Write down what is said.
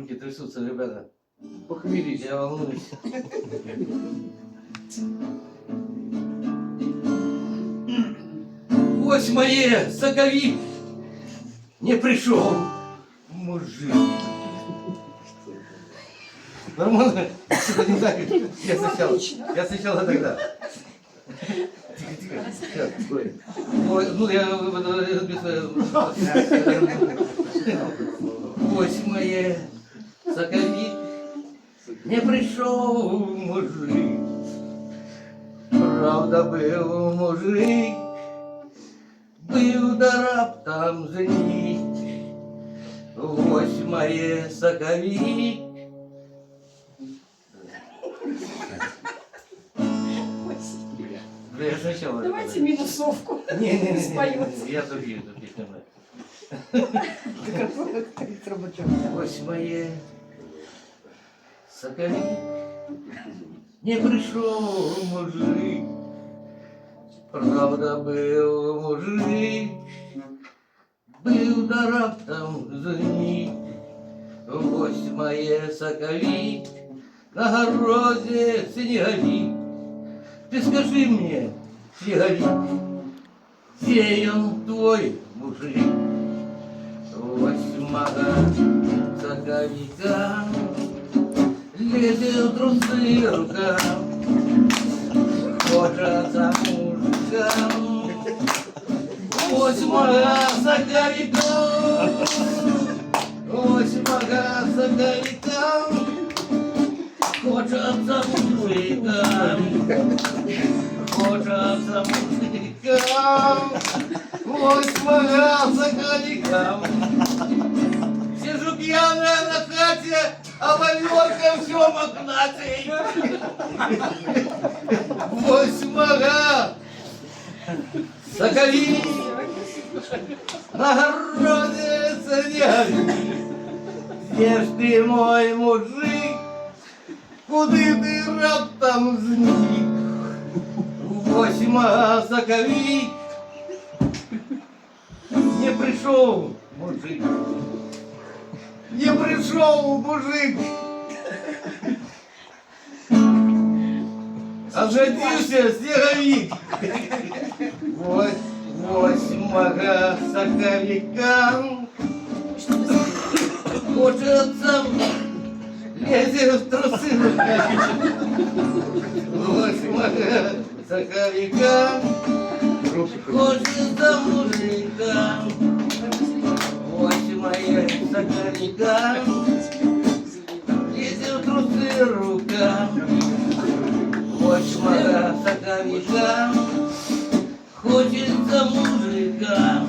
руки трясутся, ребята. Похмелись, я волнуюсь. Восьмое, соковик, не пришел мужик. Нормально? Не знаю, я сначала тогда. Тихо. Сейчас, ой. Ой, ну я Восьмое, соковик, не пришел мужик. Правда, был мужик, был да раптом зник. Восьмое, соковик. Да я сначала. Давайте минусовку. Не, Споётся. я другие знаю. Восьмое, соковик, не пришел мужик. Правда, был мужик, был да раптом зник. Восьмое, соковик, на городе снеговик. Ты скажи мне, снеговик, где он твой мужик? Восьмого соковика лезет в трусы рука, хочет за мужиком. Восьмого соковика, восьмого соковика, хочет за мужиком, хочет за мужиком. Восьмого соковика. Сижу пьяная на хате, а валерка все мохнатый. Восьмого соковик, на городе снеговик. Где ж ты, мой мужик, куды ты раптом зник? Восьмого соковик, не пришел мужик. Не пришел мужик. Ожидился снеговик. Восьмого соковика. Хочется лезет в трусы. Восьмого соковика. Хочется мужика. Восьмое соковика, лезет в трусы рука. Восьмого соковика, хочется мужика.